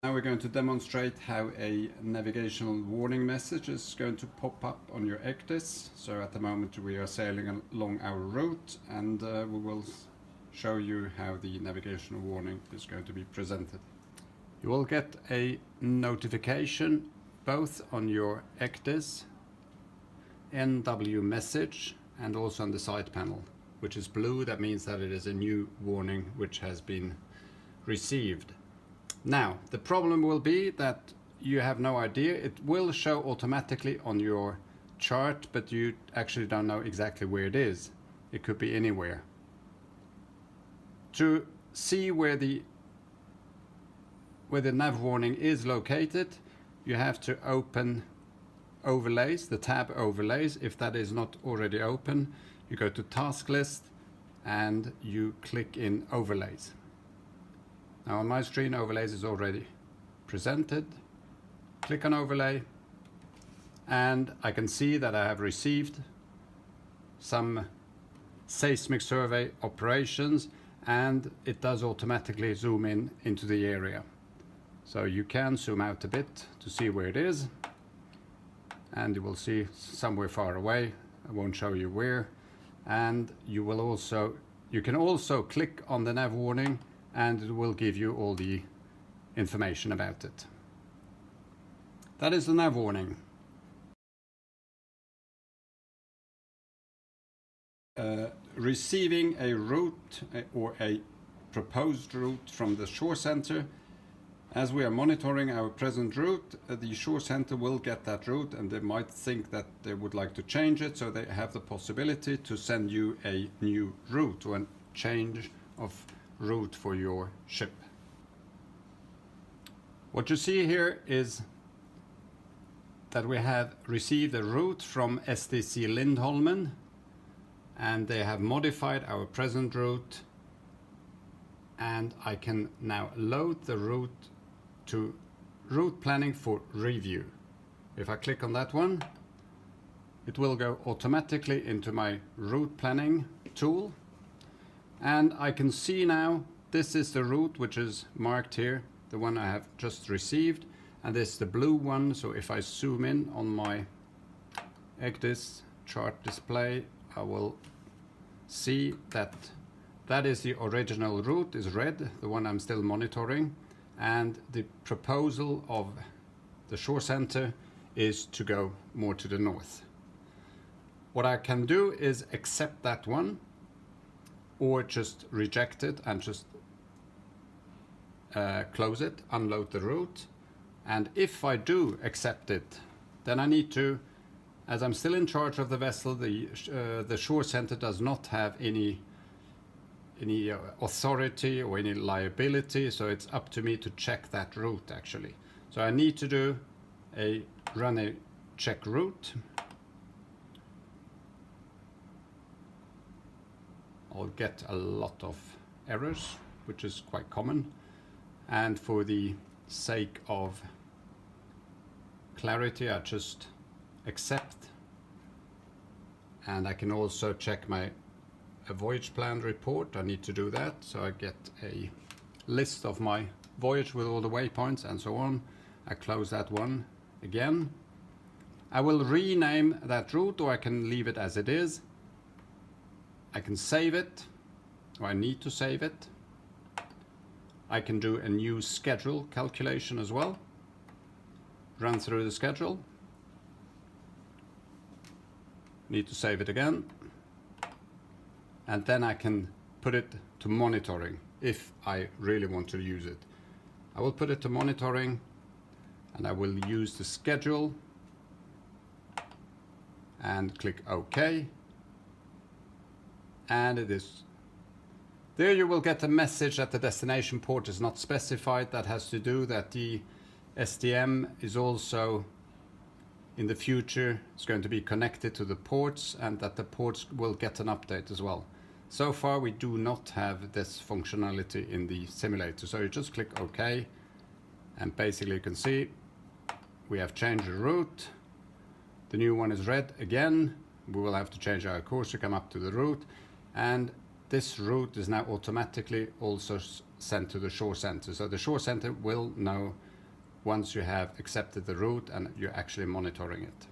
Now we're going to demonstrate how a navigational warning message is going to pop up on your ECDIS. So at the moment we are sailing along our route, and we will show you how the navigational warning is going to be presented. You will get a notification both on your ECDIS NW message and also on the side panel, which is blue. That means that it is a new warning which has been received. Now, the problem will be that you have no idea. It will show automatically on your chart, but you actually don't know exactly where it is. It could be anywhere. To see where the nav warning is located, you have to open overlays, the tab overlays. If that is not already open, you go to task list and you click in overlays. Now on my screen, overlays is already presented. Click on overlay, and I can see that I have received some seismic survey operations, and it does automatically zoom in into the area. So you can zoom out a bit to see where it is, and you will see somewhere far away. I won't show you where. And you can also click on the nav warning, and it will give you all the information about it. That is the nav warning. Receiving a route or a proposed route from the shore center. As we are monitoring our present route, the shore center will get that route, and they might think that they would like to change it, so they have the possibility to send you a new route or a change of route for your ship. What you see here is that we have received a route from STC Lindholmen, and they have modified our present route, and I can now load the route to route planning for review. If I click on that one, it will go automatically into my route planning tool. And I can see now this is the route which is marked here, the one I have just received, and this is the blue one. So if I zoom in on my ECDIS chart display, I will see that that is the original route, is red, the one I'm still monitoring, and the proposal of the shore center is to go more to the north. What I can do is accept that one, or just reject it and just close it, unload the route. And if I do accept it, then I need to, as I'm still in charge of the vessel, the shore center does not have any authority or any liability, so it's up to me to check that route actually. So I need to do run a check route. I'll get a lot of errors, which is quite common. And for the sake of clarity, I just accept. And I can also check my voyage plan report. I need to do that. So I get a list of my voyage with all the waypoints and so on. I close that one again. I will rename that route, or I can leave it as it is. I can save it, or I need to save it. I can do a new schedule calculation as well. Run through the schedule. Need to save it again. And then I can put it to monitoring if I really want to use it. I will put it to monitoring, and I will use the schedule and click OK. And it is there. You will get a message that the destination port is not specified. That has to do that the STM is also in the future is going to be connected to the ports, and that the ports will get an update as well. So far we do not have this functionality in the simulator, so you just click OK, and basically you can see we have changed the route. The new one is red again. We will have to change our course to come up to the route, and this route is now automatically also sent to the shore center. So the shore center will know once you have accepted the route and you're actually monitoring it.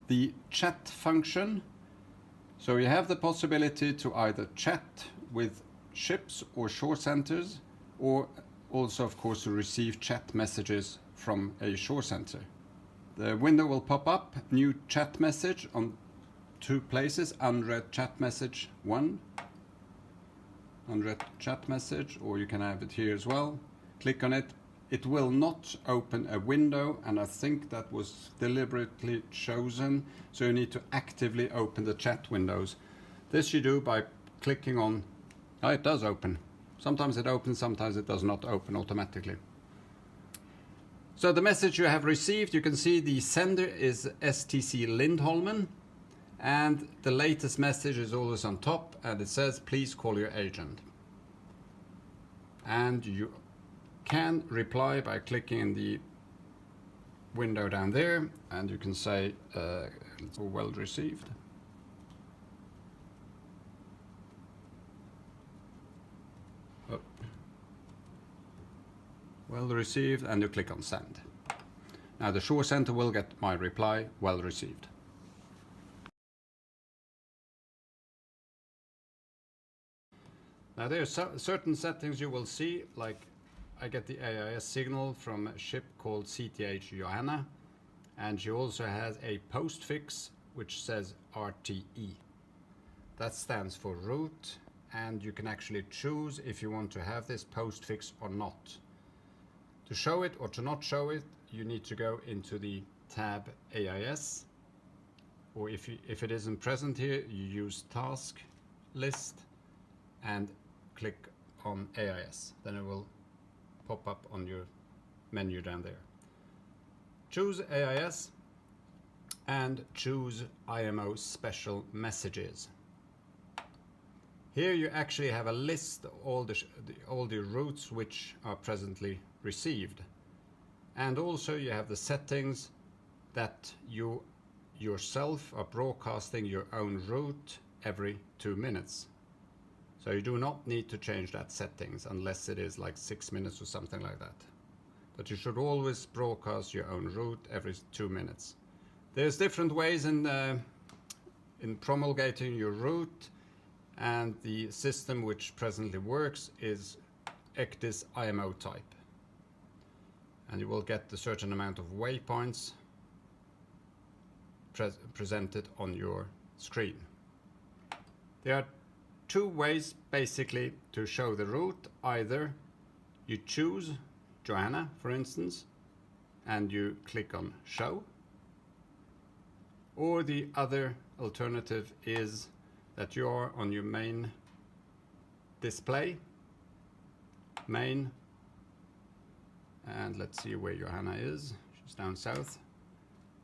The chat function. So you have the possibility to either chat with ships or shore centers, or also of course to receive chat messages from a shore center. The window will pop up, new chat message on 2 places, unread chat message 1, unread chat message, or you can have it here as well. Click on it. It will not open a window, and I think that was deliberately chosen, so you need to actively open the chat windows. This you do by clicking on, oh, it does open. Sometimes it opens, sometimes it does not open automatically. So the message you have received, you can see the sender is STC Lindholmen, and the latest message is always on top, and it says please call your agent. And you can reply by clicking in the window down there, and you can say well received. Oh. Well received, and you click on send. Now the shore center will get my reply, well received. Now there are certain settings you will see, like I get the AIS signal from a ship called CTH Johanna, and she also has a postfix which says RTE. That stands for route, and you can actually choose if you want to have this postfix or not. To show it or to not show it, you need to go into the tab AIS, or if it isn't present here, you use task list and click on AIS. Then it will pop up on your menu down there. Choose AIS and choose IMO special messages. Here you actually have a list of all the routes which are presently received, and also you have the settings that you yourself are broadcasting your own route every 2 minutes. So you do not need to change that settings unless it is like 6 minutes or something like that. But you should always broadcast your own route every 2 minutes. There's different ways in promulgating your route, and the system which presently works is ECDIS IMO type. And you will get a certain amount of waypoints presented on your screen. There are 2 ways basically to show the route. Either you choose Johanna, for instance, and you click on show, or the other alternative is that you are on your main display, main, and let's see where Johanna is. She's down south,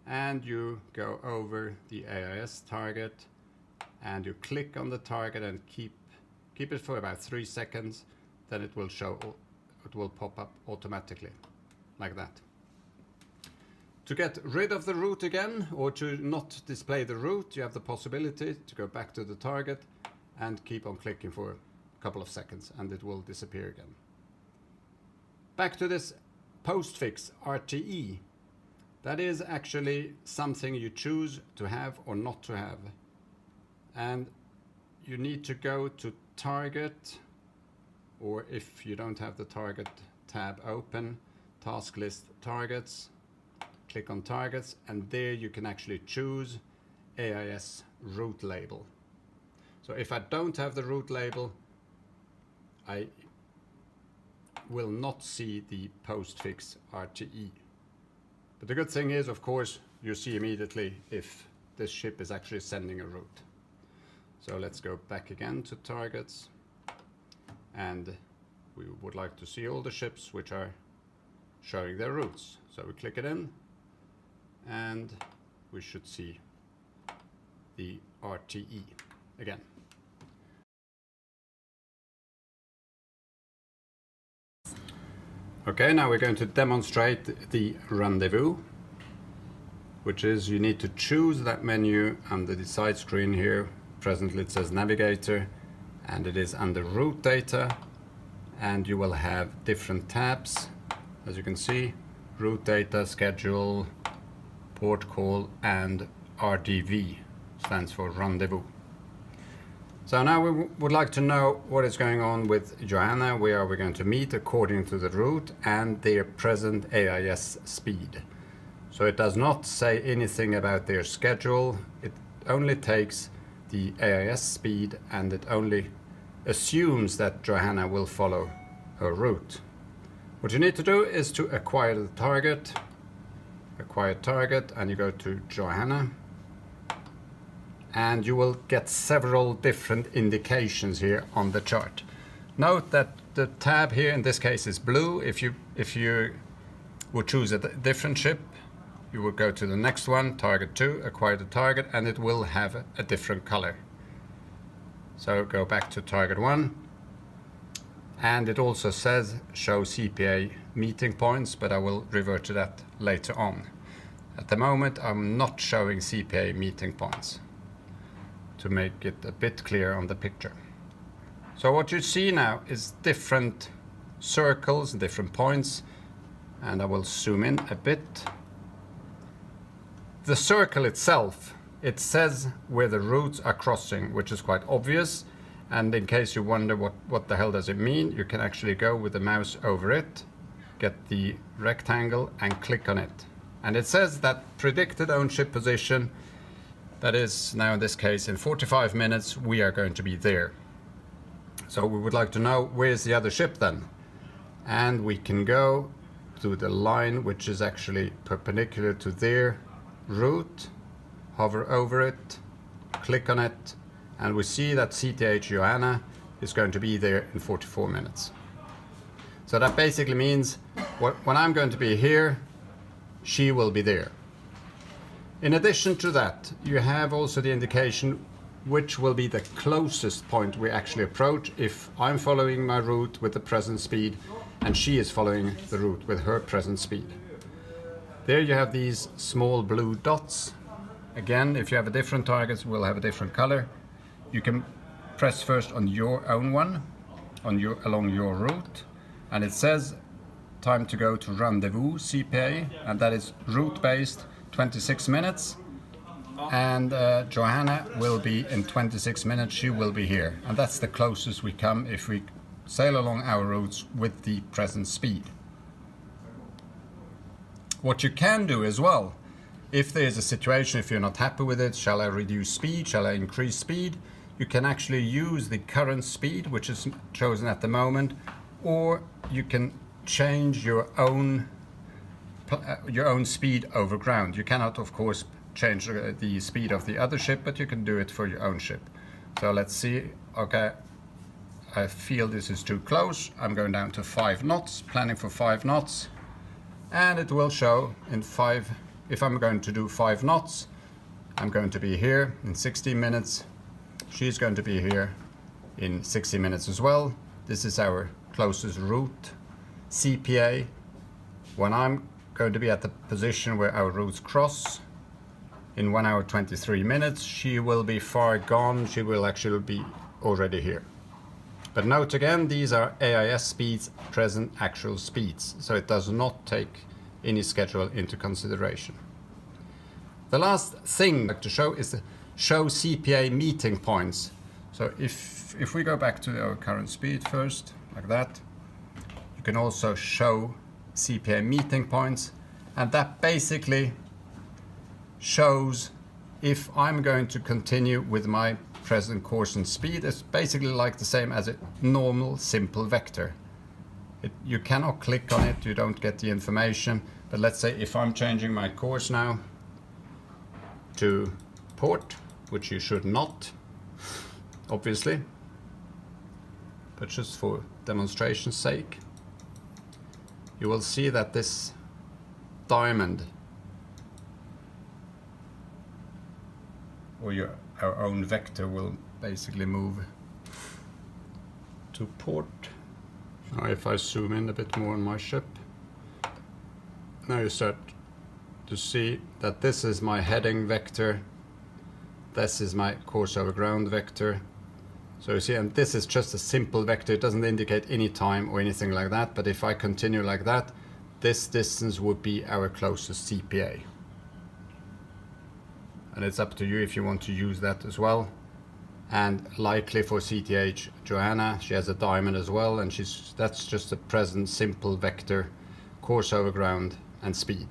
and you go over the AIS target, and you click on the target and keep it for about 3 seconds. Then it will show, it will pop up automatically like that. To get rid of the route again, or to not display the route, you have the possibility to go back to the target and keep on clicking for a couple of seconds, and it will disappear again. Back to this postfix RTE. That is actually something you choose to have or not to have. And you need to go to target, or if you don't have the target tab open, task list targets, click on targets, and there you can actually choose AIS route label. So if I don't have the route label, I will not see the postfix RTE. But the good thing is, of course, you see immediately if this ship is actually sending a route. So let's go back again to targets, and we would like to see all the ships which are showing their routes. So we click it in, and we should see the RTE again. Okay, now we're going to demonstrate the rendezvous, which is you need to choose that menu under the side screen here. Presently it says navigator, and it is under route data, and you will have different tabs, as you can see: route data, schedule, port call, and RDV, stands for rendezvous. So now we would like to know what is going on with Joanna, where we're going to meet according to the route and their present AIS speed. So it does not say anything about their schedule, it only takes the AIS speed, and it only assumes that Joanna will follow her route. What you need to do is to acquire the target, and you go to Joanna, and you will get several different indications here on the chart. Note that the tab here in this case is blue. If you would choose a different ship, you would go to the next one, target 2, acquire the target, and it will have a different color. So go back to target 1, and it also says show CPA meeting points, but I will revert to that later on. At the moment I'm not showing CPA meeting points, to make it a bit clearer on the picture. So what you see now is different circles, different points, and I will zoom in a bit. The circle itself, it says where the routes are crossing, which is quite obvious, and in case you wonder what the hell does it mean, you can actually go with the mouse over it, get the rectangle and click on it. And it says that predicted own ship position, that is now in this case in 45 minutes we are going to be there. So we would like to know where's the other ship then. And we can go to the line which is actually perpendicular to their route, hover over it, click on it, and we see that CTH Joanna is going to be there in 44 minutes. So that basically means when I'm going to be here, she will be there. In addition to that, you have also the indication which will be the closest point we actually approach if I'm following my route with the present speed and she is following the route with her present speed. There you have these small blue dots. Again, if you have a different target, we'll have a different color. You can press first on your own one, along your route, and it says time to go to rendezvous CPA, and that is route based 26 minutes, and Joanna will be in 26 minutes, she will be here, and that's the closest we come if we sail along our routes with the present speed. What you can do as well, if there's a situation, if you're not happy with it, shall I reduce speed, shall I increase speed, you can actually use the current speed, which is chosen at the moment, or you can change your own speed over ground. You cannot, of course, change the speed of the other ship, but you can do it for your own ship. So let's see. Okay, I feel this is too close. I'm going down to 5 knots, planning for 5 knots, and it will show in 5. If I'm going to do 5 knots, I'm going to be here in 60 minutes. She's going to be here in 60 minutes as well. This is our closest route CPA. When I'm going to be at the position where our routes cross in 1 hour 23 minutes, she will be far gone. She will actually be already here. But note again, these are AIS speeds, present actual speeds, so it does not take any schedule into consideration. The last thing I'd like to show is the show CPA meeting points. So if we go back to our current speed first, like that, you can also show CPA meeting points, and that basically shows if I'm going to continue with my present course and speed. It's basically like the same as a normal simple vector. You cannot click on it, you don't get the information, but let's say if I'm changing my course now to port, which you should not, obviously, but just for demonstration's sake, you will see that this diamond, or our own vector, will basically move to port. Now if I zoom in a bit more on my ship, now you start to see that this is my heading vector, this is my course over ground vector, So you see, and this is just a simple vector. It doesn't indicate any time or anything like that. But if I continue like that, this distance would be our closest CPA. And it's up to you if you want to use that as well. And likely for CTH Joanna, she has a diamond as well, and that's just a present simple vector, course over ground and speed.